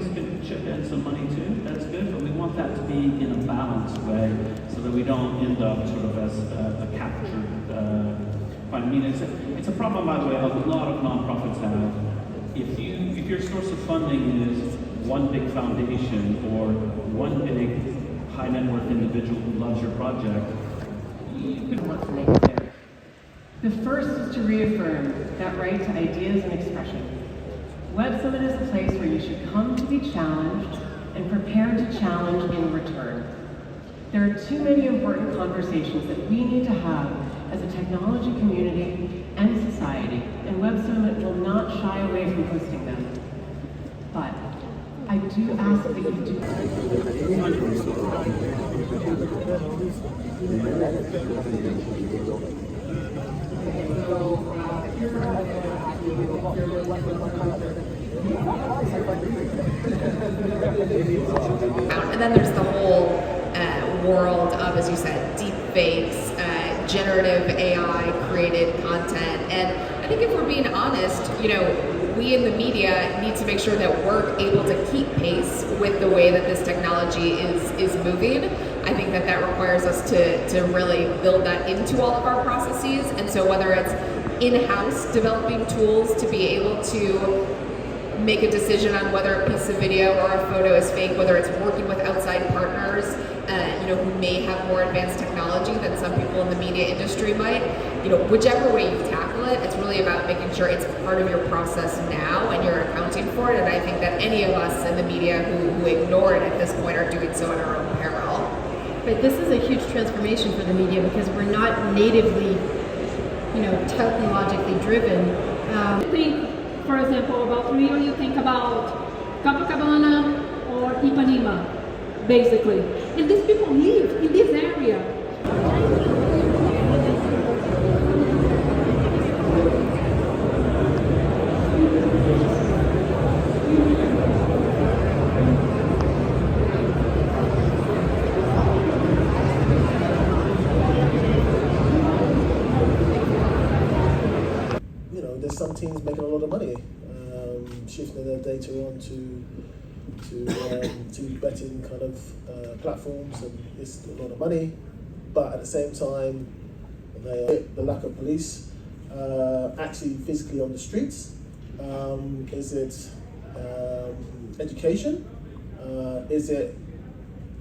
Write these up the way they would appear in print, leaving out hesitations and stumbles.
companies could chip in some money too, that's good, but we want that to be in a balanced way so that we don't end up sort of as a captured fund. I mean, it's a problem, by the way, a lot of nonprofits have. If your source of funding is one big foundation or one big high net worth individual who loves your project, you could want to make it there. The first is to reaffirm that right to ideas and expression. Web Summit is a place where you should come to be challenged and prepared to challenge in return. There are too many important conversations that we need to have as a technology community and society, and Web Summit will not shy away from hosting them. But I do ask that you do. And then there's the whole world of, as you said, deep fakes, generative AI created content. And I think if we're being honest, we in the media need to make sure that we're able to keep pace with the way that this technology is moving. I think that requires us to really build that into all of our processes. And so whether it's in-house developing tools to be able to make a decision on whether a piece of video or a photo is fake, whether it's working with outside partners, who may have more advanced technology than some people in the media industry might, whichever way you tackle it, it's really about making sure it's part of your process now and you're accounting for it. And I think that any of us in the media who ignore it at this point are doing so at our own peril. But this is a huge transformation for the media because we're not natively, technologically driven. Think, for example, about Rio, you think about Copacabana or Ipanema, basically. And these people live in this area. There's some teams making a lot of money, shifting their data on to betting kind of platforms, and it's a lot of money. But at the same time, the lack of police actually physically on the streets. Is it education? Is it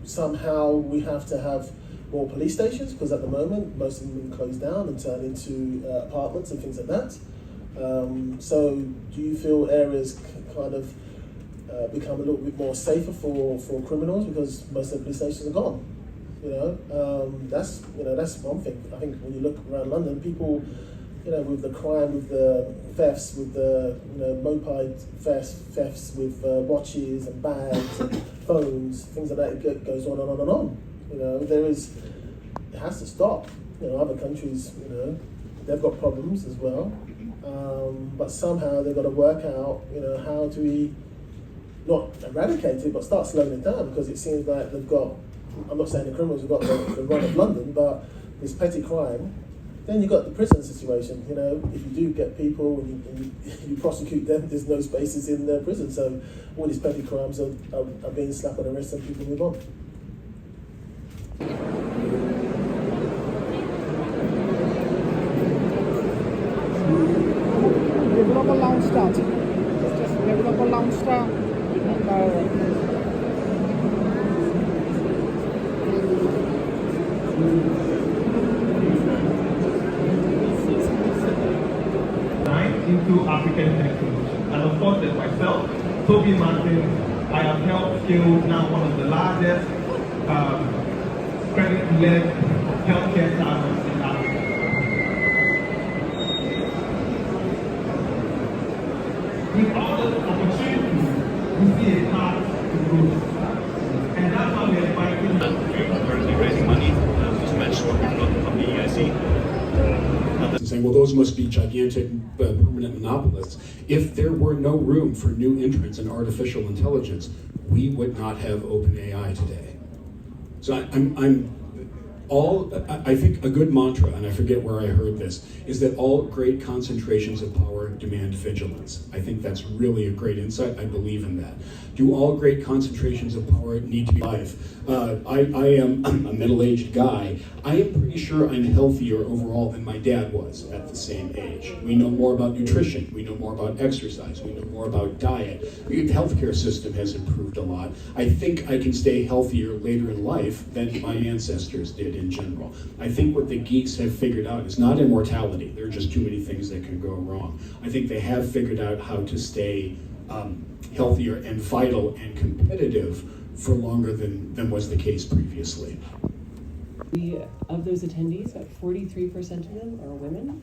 somehow we have to have more police stations? Because at the moment, most of them have been closed down and turned into apartments and things like that. So do you feel areas kind of become a little bit more safer for criminals because most of the police stations are gone? That's one thing. I think when you look around London, people, with the crime, with the thefts, with the moped thefts with watches and bags and phones, things like that, it goes on and on and on. It has to stop. Other countries, they've got problems as well. But somehow they've got to work out, how do we not eradicate it, but start slowing it down, because it seems like they've got, I'm not saying the criminals have got the run of London, but this petty crime. Then you've got the prison situation, if you do get people and you prosecute them, there's no spaces in the prison. So all these petty crimes are being slapped on the wrist and people move on. Develop a lounge start. Just develop a lounge start. Into African technology. And of course, there's myself, Toby Martin. I have helped scale now one of the largest credit-led healthcare startups in Africa. With all the opportunities, we see a path to growth. And that's why we're inviting them. We're currently raising money to match what we've got from the EIC. Saying, well, those must be gigantic permanent monopolists. If there were no room for new entrants in artificial intelligence, we would not have OpenAI today. So I think a good mantra, and I forget where I heard this, is that all great concentrations of power demand vigilance. I think that's really a great insight. I believe in that. Do all great concentrations of power need to be alive? I am a middle-aged guy. I am pretty sure I'm healthier overall than my dad was at the same age. We know more about nutrition. We know more about exercise. We know more about diet. The healthcare system has improved a lot. I think I can stay healthier later in life than my ancestors did in general. I think what the geeks have figured out is not immortality. There are just too many things that can go wrong. I think they have figured out how to stay healthier and vital and competitive for longer than was the case previously. Of those attendees, about 43% of them are women.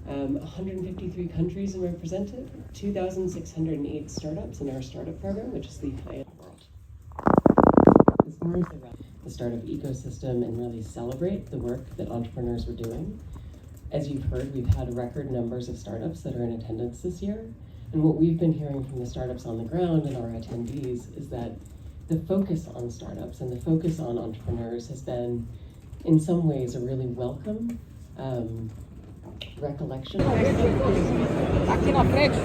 153 countries are represented, 2,608 startups in our startup program, which is the highest in the world. As far as the startup ecosystem and really celebrate the work that entrepreneurs were doing. As you've heard, we've had record numbers of startups that are in attendance this year. And what we've been hearing from the startups on the ground and our attendees is that the focus on startups and the focus on entrepreneurs has been, in some ways, a really welcome recollection. Aqui na frente.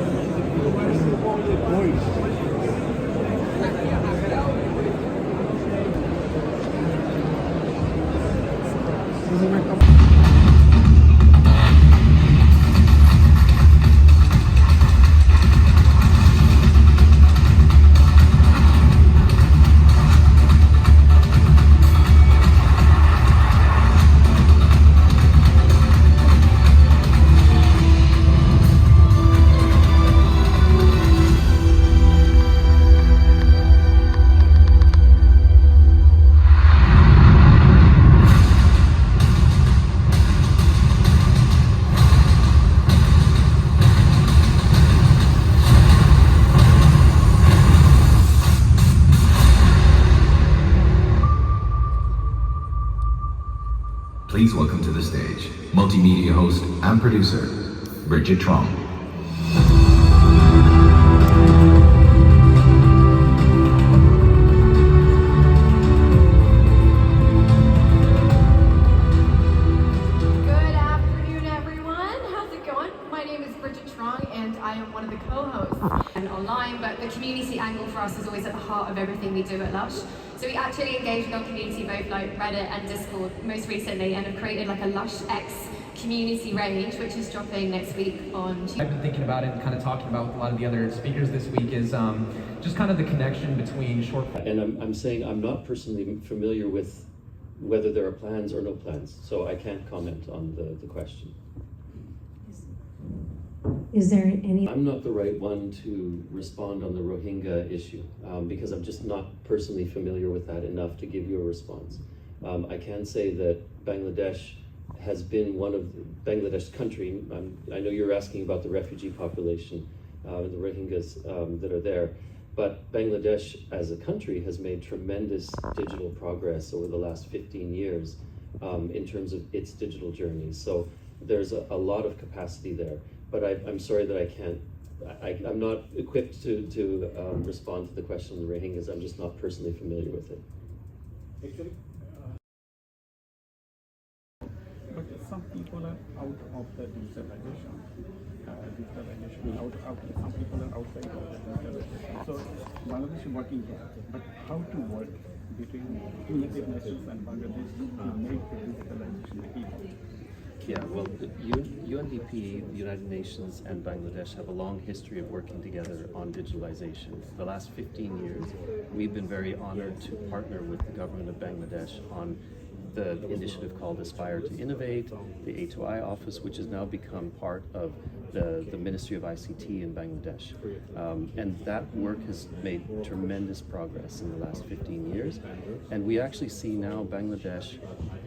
Please welcome to the stage, multimedia host and producer, Bridget Trong. Good afternoon, everyone. How's it going? My name is Bridget Trong, and I am one of the co-hosts and online, but the community angle for us is always at the heart of everything we do at Lush. So we actually engage with our community both like Reddit and Discord most recently and have created like a Lush X community range, which is dropping next week on Tuesday. I've been thinking about it and kind of talking about with a lot of the other speakers this week is just kind of the connection between short. And I'm saying I'm not personally familiar with whether there are plans or no plans, so I can't comment on the question. Is there any? I'm not the right one to respond on the Rohingya issue because I'm just not personally familiar with that enough to give you a response. I can say that Bangladesh has been one of Bangladesh country. I know you're asking about the refugee population, the Rohingyas that are there, but Bangladesh as a country has made tremendous digital progress over the last 15 years in terms of its digital journey. So there's a lot of capacity there. But I'm sorry that I can't, I'm not equipped to respond to the question on the Rohingyas. I'm just not personally familiar with it. Actually, but some people are out of the digitalization. Some people are outside of the digitalization. So Bangladesh is working there. But how to work between United Nations and Bangladesh to make the digitalization the key point? Yeah, well, UNDP, the United Nations, and Bangladesh have a long history of working together on digitalization. For the last 15 years, we've been very honored to partner with the government of Bangladesh on the initiative called Aspire to Innovate, the A2I office, which has now become part of the Ministry of ICT in Bangladesh. And that work has made tremendous progress in the last 15 years. And we actually see now Bangladesh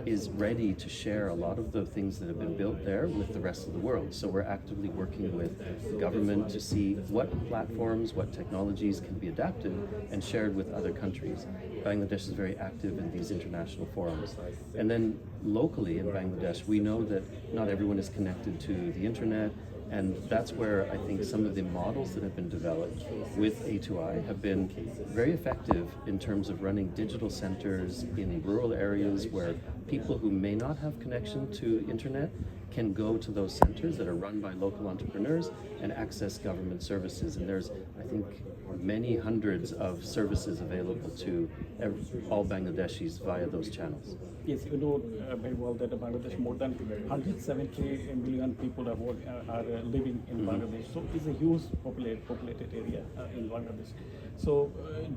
is ready to share a lot of the things that have been built there with the rest of the world. So we're actively working with the government to see what platforms, what technologies can be adapted and shared with other countries. Bangladesh is very active in these international forums. And then locally in Bangladesh, we know that not everyone is connected to the internet, and that's where I think some of the models that have been developed with A2I have been very effective in terms of running digital centers in rural areas where people who may not have connection to internet can go to those centers that are run by local entrepreneurs and access government services. And there's, I think, many hundreds of services available to all Bangladeshis via those channels. Yes, you know very well that Bangladesh, more than 170 million people are living in Bangladesh. So it's a huge populated area in Bangladesh. So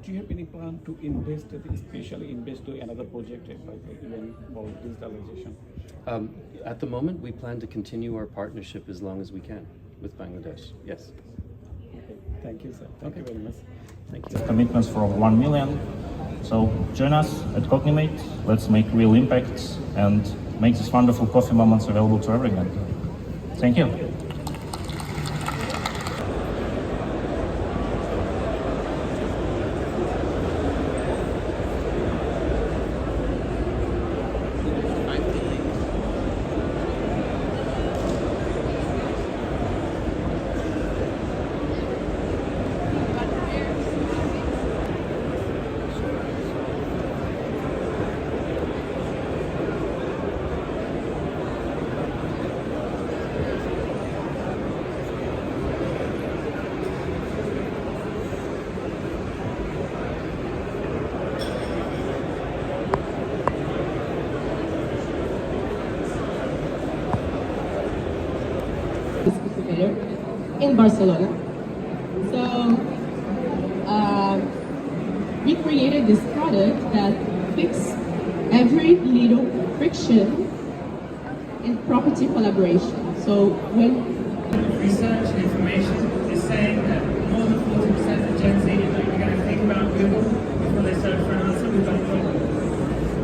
do you have any plan to invest, especially invest to another project even about digitalization? At the moment, we plan to continue our partnership as long as we can with Bangladesh. Yes. Okay. Thank you, sir. Thank you very much. Thank you. Commitments for 1 million. So join us at Cognimate. Let's make real impacts and make these wonderful coffee moments available to everyone. Thank you. In Barcelona. So we created this product that fixes every little friction in property collaboration. So when research and information is saying that more than 40% of Gen Z are going to think about Google before they search for an answer, we've got a problem.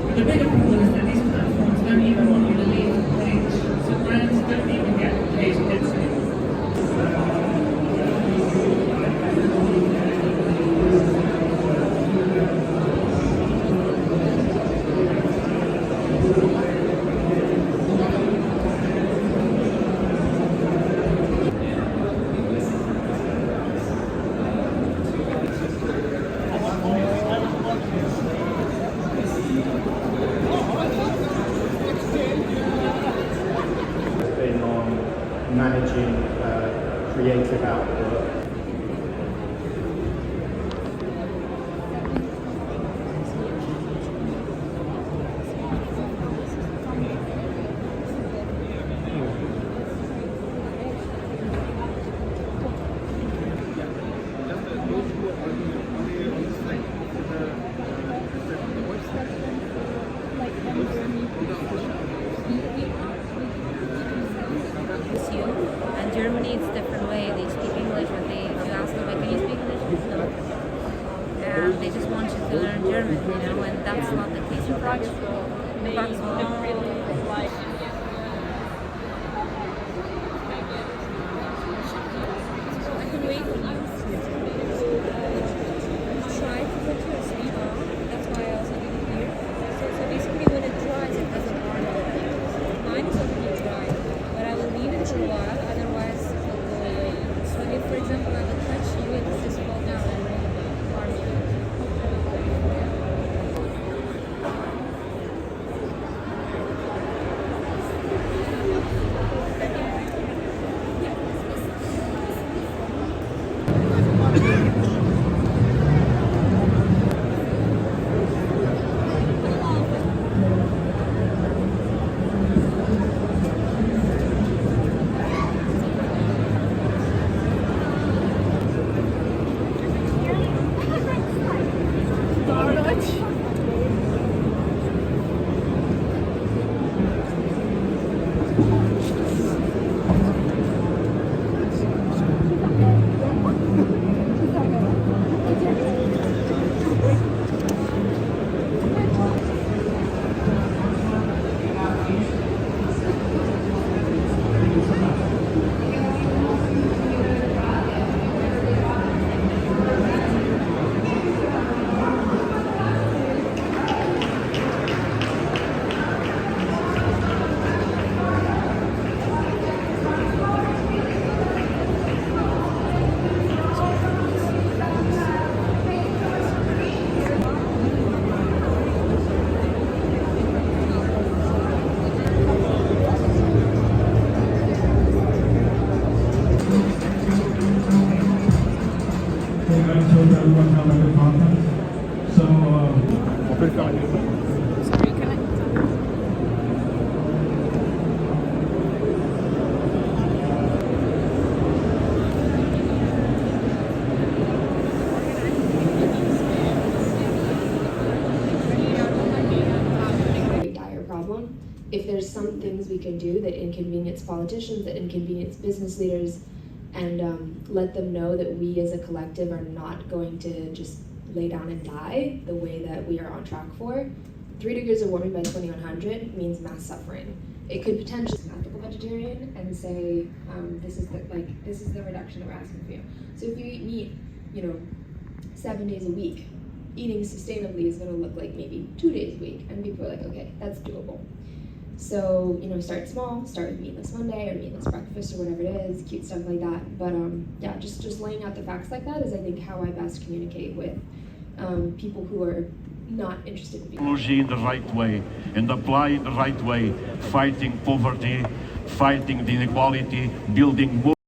But the bigger problem is that these platforms don't even want you to leave the page. So brands don't even get page hits anymore. Been on managing creative output. And Germany, it's a different way. They speak English, but if you ask them, like, can you speak English? No. And they just want you to learn German, and that's not the case in France. In France, Sorry, can I? Very dire problem. If there's some things we can do that inconvenience politicians, that inconvenience business leaders, and let them know that we as a collective are not going to just lay down and die the way that we are on track for. 3 degrees of warming by 2100 means mass suffering. It could potentially be an ethical vegetarian and say, this is the reduction that we're asking for you. So if you eat meat, 7 days a week, eating sustainably is going to look like maybe 2 days a week, and people are like, okay, that's doable. So, start small, start with meatless Monday or meatless breakfast or whatever it is, cute stuff like that. But yeah, just laying out the facts like that is, I think, how I best communicate with people who are not interested in being. Technology in the right way and apply in the right way, fighting poverty, fighting the inequality, building more